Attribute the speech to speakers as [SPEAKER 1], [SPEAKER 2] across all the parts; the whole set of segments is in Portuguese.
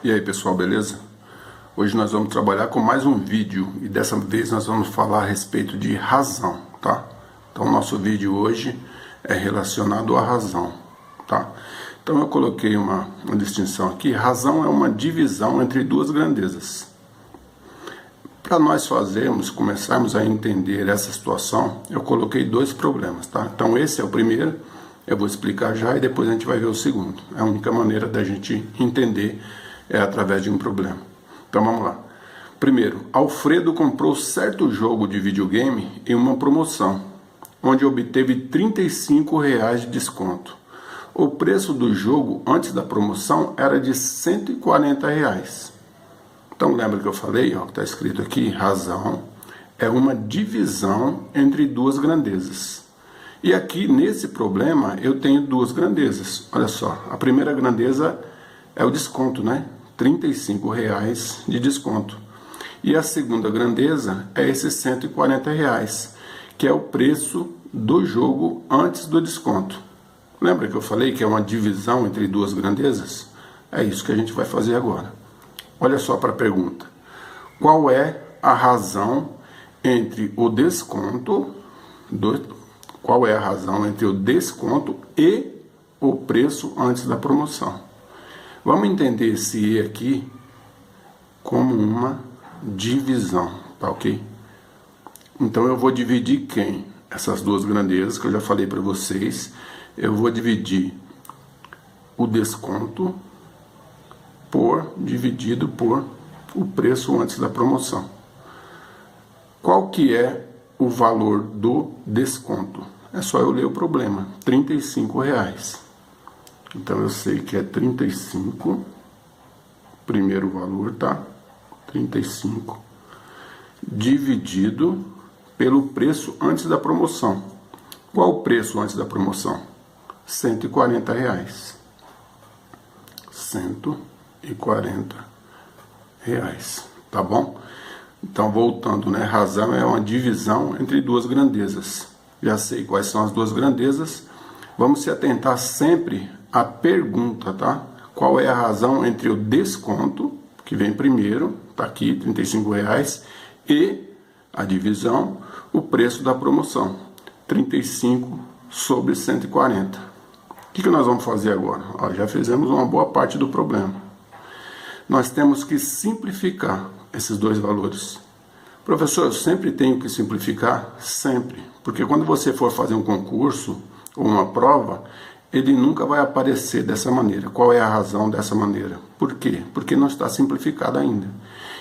[SPEAKER 1] E aí pessoal, beleza? Hoje nós vamos trabalhar com mais um vídeo e dessa vez nós vamos falar a respeito de razão, tá? Então o nosso vídeo hoje é relacionado à razão, tá? Então eu coloquei uma distinção aqui. Razão é uma divisão entre duas grandezas. Para nós começarmos a entender essa situação, eu coloquei dois problemas, tá? Então esse é o primeiro, eu vou explicar já e depois a gente vai ver o segundo. É a única maneira da gente entender é através de um problema. Então vamos lá. Primeiro, Alfredo comprou certo jogo de videogame em uma promoção, onde obteve R$35 de desconto. O preço do jogo antes da promoção era de R$140. Então lembra que eu falei, ó, que está escrito aqui, razão é uma divisão entre duas grandezas. E aqui nesse problema eu tenho duas grandezas. Olha só, a primeira grandeza é o desconto, né? R$35 de desconto. E a segunda grandeza é esses R$140, que é o preço do jogo antes do desconto. Lembra que eu falei que é uma divisão entre duas grandezas? É isso que a gente vai fazer agora. Olha só para a pergunta. Qual é a razão entre o desconto e o preço antes da promoção? Vamos entender esse E aqui como uma divisão, tá ok? Então eu vou dividir quem? Essas duas grandezas que eu já falei para vocês. Eu vou dividir o desconto dividido por o preço antes da promoção. Qual que é o valor do desconto? É só eu ler o problema, R$35. Então eu sei que é 35, primeiro valor, tá? 35 dividido pelo preço antes da promoção. Qual o preço antes da promoção? R$140. R$140, tá bom? Então voltando, né? Razão é uma divisão entre duas grandezas. Já sei quais são as duas grandezas. Vamos se atentar sempre à pergunta, tá? Qual é a razão entre o desconto, que vem primeiro, tá aqui, R$35, e a divisão, o preço da promoção, 35 sobre 140. O que nós vamos fazer agora? Ó, já fizemos uma boa parte do problema. Nós temos que simplificar esses dois valores. Professor, eu sempre tenho que simplificar? Sempre. Porque quando você for fazer um concurso ou uma prova, ele nunca vai aparecer dessa maneira. Qual é a razão dessa maneira? Por quê? Porque não está simplificado ainda.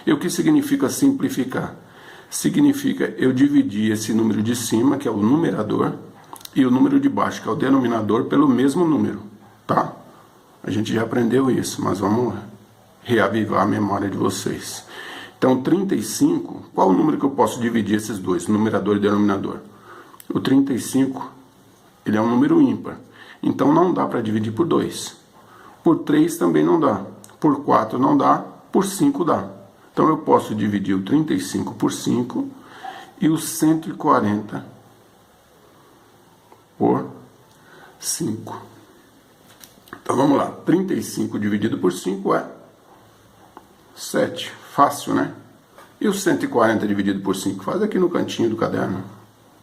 [SPEAKER 1] E o que significa simplificar? Significa eu dividir esse número de cima, que é o numerador, e o número de baixo, que é o denominador, pelo mesmo número, tá? A gente já aprendeu isso, mas vamos reavivar a memória de vocês. Então, 35, qual o número que eu posso dividir esses dois, numerador e denominador? O 35, ele é um número ímpar. Então não dá para dividir por 2. Por 3 também não dá. Por 4 não dá. Por 5 dá. Então eu posso dividir o 35 por 5 e o 140 por 5. Então vamos lá. 35 dividido por 5 é 7. Fácil, né? E o 140 dividido por 5? Faz aqui no cantinho do caderno,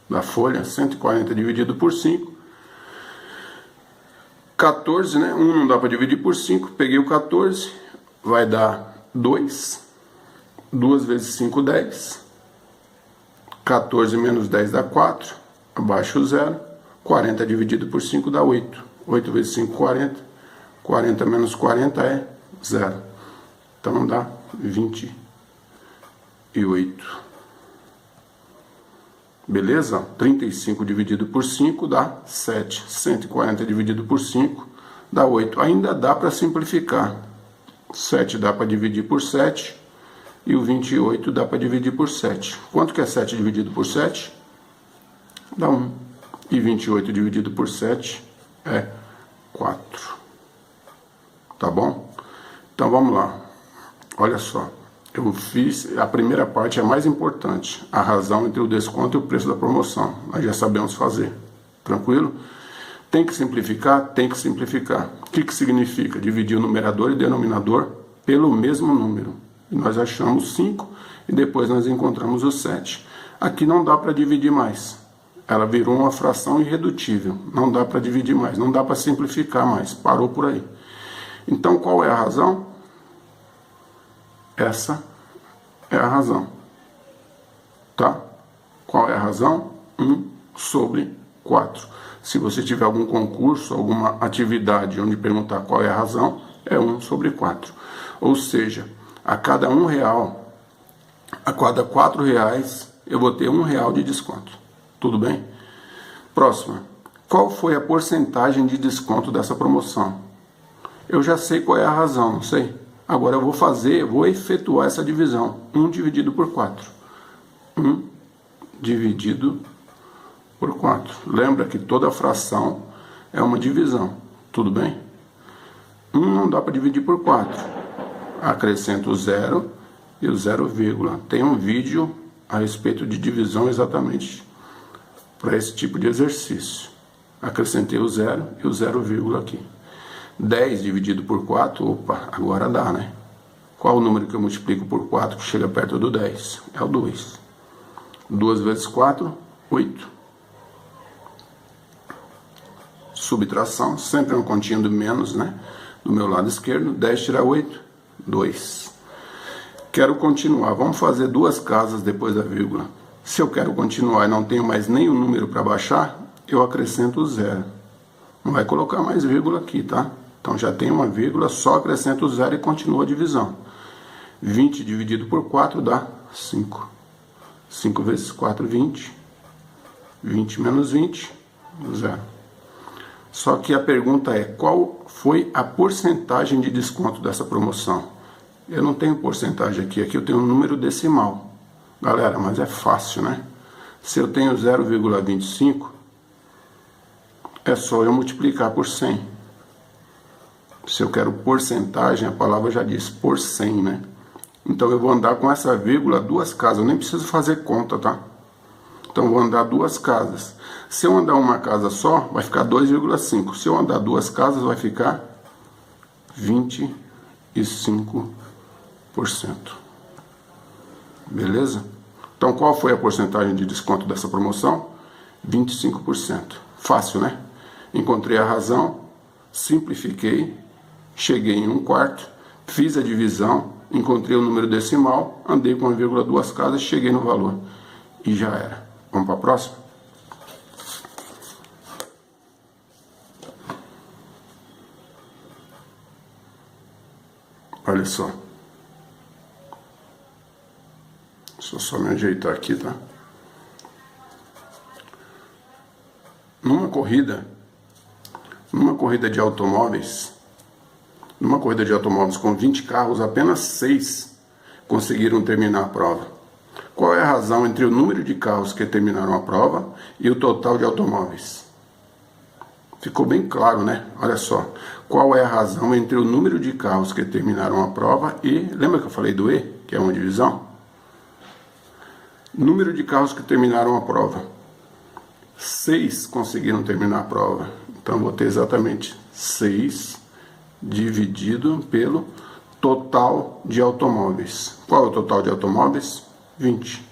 [SPEAKER 1] da folha. 140 dividido por 5. 14, né? 1 não dá para dividir por 5. Peguei o 14. Vai dar 2. 2 vezes 5, 10. 14 menos 10 dá 4. Abaixo o 0. 40 dividido por 5 dá 8. 8 vezes 5, 40. 40 menos 40 é 0. Então dá 28. Beleza? 35 dividido por 5 dá 7. 140 dividido por 5 dá 8. Ainda dá para simplificar. 7 dá para dividir por 7. E o 28 dá para dividir por 7. Quanto que é 7 dividido por 7? Dá 1. E 28 dividido por 7 é 4. Tá bom? Então vamos lá. Olha só. Eu fiz, a primeira parte é a mais importante, a razão entre o desconto e o preço da promoção. Nós já sabemos fazer, tranquilo? Tem que simplificar? Tem que simplificar. O que significa? Dividir o numerador e denominador pelo mesmo número. E nós achamos 5 e depois nós encontramos o 7. Aqui não dá para dividir mais. Ela virou uma fração irredutível. Não dá para dividir mais, não dá para simplificar mais. Parou por aí. Então, qual é a razão? Essa é a razão. Tá? Qual é a razão? 1/4. Se você tiver algum concurso, alguma atividade onde perguntar qual é a razão, é 1/4. Ou seja, a cada R$1, a cada R$4, eu vou ter R$1 de desconto. Tudo bem? Próxima. Qual foi a porcentagem de desconto dessa promoção? Eu já sei qual é a razão, não sei? Agora eu vou efetuar essa divisão. 1 dividido por 4. 1 dividido por 4. Lembra que toda fração é uma divisão. Tudo bem? 1 não dá para dividir por 4. Acrescento o 0 e o 0, tem um vídeo a respeito de divisão exatamente para esse tipo de exercício. Acrescentei o 0 e o 0, aqui. 10 dividido por 4, opa, agora dá, né? Qual o número que eu multiplico por 4 que chega perto do 10? É o 2. 2 vezes 4, 8. Subtração, sempre uma continha do menos, né? Do meu lado esquerdo, 10 tirar 8, 2. Quero continuar, vamos fazer 2 casas depois da vírgula. Se eu quero continuar e não tenho mais nenhum número para baixar, eu acrescento o 0. Não vai colocar mais vírgula aqui, tá? Então já tem uma vírgula, só acrescento o 0 e continua a divisão. 20 dividido por 4 dá 5. 5 vezes 4, 20. 20 menos 20, 0. Só que a pergunta é, qual foi a porcentagem de desconto dessa promoção? Eu não tenho porcentagem aqui eu tenho um número decimal. Galera, mas é fácil, né? Se eu tenho 0,25, é só eu multiplicar por 100. Se eu quero porcentagem, a palavra já diz por 100, né? Então eu vou andar com essa vírgula 2 casas, eu nem preciso fazer conta, tá? Então eu vou andar 2 casas. Se eu andar uma casa só, vai ficar 2,5. Se eu andar 2 casas, vai ficar 25%. Beleza? Então qual foi a porcentagem de desconto dessa promoção? 25%. Fácil, né? Encontrei a razão, simplifiquei, cheguei em 1/4, fiz a divisão, encontrei o número decimal, andei com a vírgula 2 casas, cheguei no valor. E já era. Vamos para a próxima? Olha só. Deixa eu só me ajeitar aqui, tá? Numa corrida de automóveis, com 20 carros, apenas 6 conseguiram terminar a prova. Qual é a razão entre o número de carros que terminaram a prova e o total de automóveis? Ficou bem claro, né? Olha só. Qual é a razão entre o número de carros que terminaram a prova e... Lembra que eu falei do E, que é uma divisão? Número de carros que terminaram a prova. 6 conseguiram terminar a prova. Então, eu vou ter exatamente 6 dividido pelo total de automóveis. Qual é o total de automóveis? 20.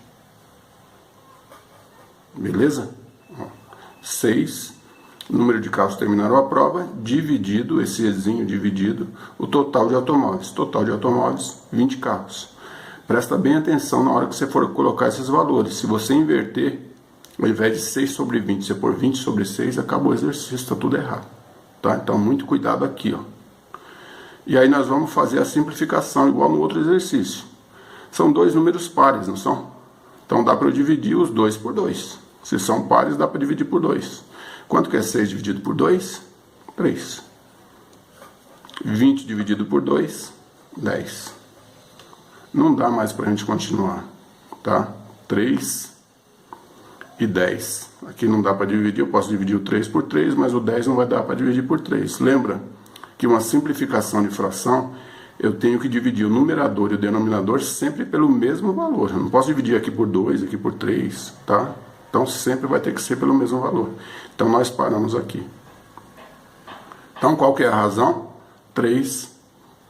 [SPEAKER 1] Beleza? 6, número de carros que terminaram a prova, dividido, esse Ezinho dividido, o total de automóveis. Total de automóveis, 20 carros. Presta bem atenção na hora que você for colocar esses valores. Se você inverter, ao invés de 6 sobre 20, você pôr 20 sobre 6, acabou o exercício, está tudo errado. Tá? Então, muito cuidado aqui, ó. E aí nós vamos fazer a simplificação, igual no outro exercício. São 2 números pares, não são? Então, dá para eu dividir os 2 por 2. Se são pares, dá para dividir por 2. Quanto que é 6 dividido por 2? 3. 20 dividido por 2, 10. Não dá mais para a gente continuar, tá? 3 e 10. Aqui não dá para dividir, eu posso dividir o 3 por 3, mas o 10 não vai dar para dividir por 3. Lembra que uma simplificação de fração, eu tenho que dividir o numerador e o denominador sempre pelo mesmo valor. Eu não posso dividir aqui por 2, aqui por 3, tá? Então sempre vai ter que ser pelo mesmo valor. Então nós paramos aqui. Então qual que é a razão? 3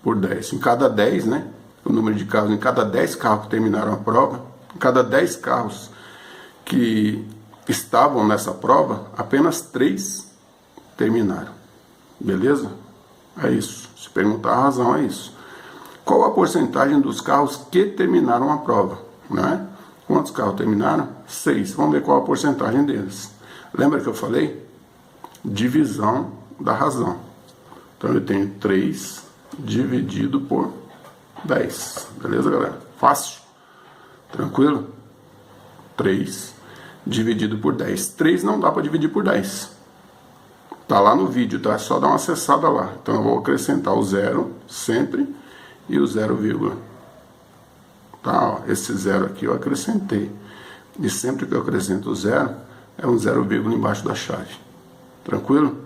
[SPEAKER 1] por 10. Em cada 10, né? O número de carros, em cada 10 carros que terminaram a prova, em cada 10 carros que estavam nessa prova, apenas 3 terminaram. Beleza? É isso. Se perguntar a razão, é isso. Qual a porcentagem dos carros que terminaram a prova? Né? Quantos carros terminaram? 6. Vamos ver qual a porcentagem deles. Lembra que eu falei? Divisão da razão. Então eu tenho 3 dividido por 10. Beleza, galera? Fácil? Tranquilo? 3 dividido por 10. 3 não dá para dividir por 10. Tá lá no vídeo, tá? É só dar uma acessada lá. Então eu vou acrescentar o 0 sempre e o 0, tá? Ó, esse 0 aqui eu acrescentei. E sempre que eu acrescento o 0, é um 0, embaixo da chave. Tranquilo?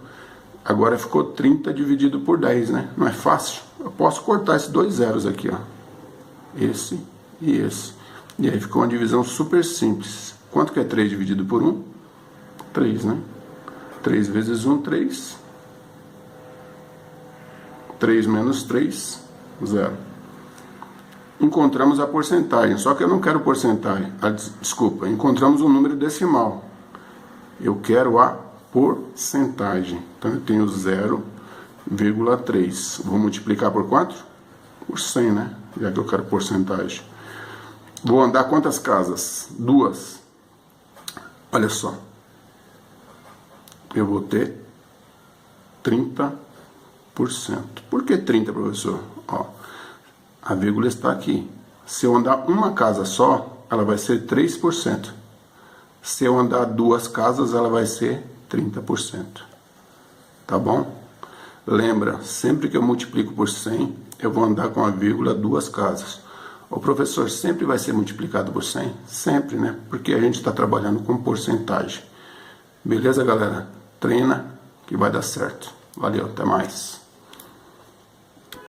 [SPEAKER 1] Agora ficou 30 dividido por 10, né? Não é fácil? Eu posso cortar esses 2 zeros aqui, ó. Esse e esse. E aí ficou uma divisão super simples. Quanto que é 3 dividido por 1? 3, né? 3 vezes 1, 3. 3 menos 3, 0. Encontramos a porcentagem, só que eu não quero porcentagem. Desculpa, encontramos um número decimal. Eu quero a porcentagem. Então eu tenho 0,3. Vou multiplicar por quanto? Por 100, né? Já que eu quero porcentagem. Vou andar quantas casas? 2. Olha só. Eu vou ter 30%. Por que 30%, professor? Ó, a vírgula está aqui. Se eu andar uma casa só, ela vai ser 3%. Se eu andar 2 casas, ela vai ser 30%. Tá bom? Lembra, sempre que eu multiplico por 100, eu vou andar com a vírgula 2 casas. O professor sempre vai ser multiplicado por 100? Sempre, né? Porque a gente está trabalhando com porcentagem. Beleza, galera? Treina que vai dar certo. Valeu, até mais.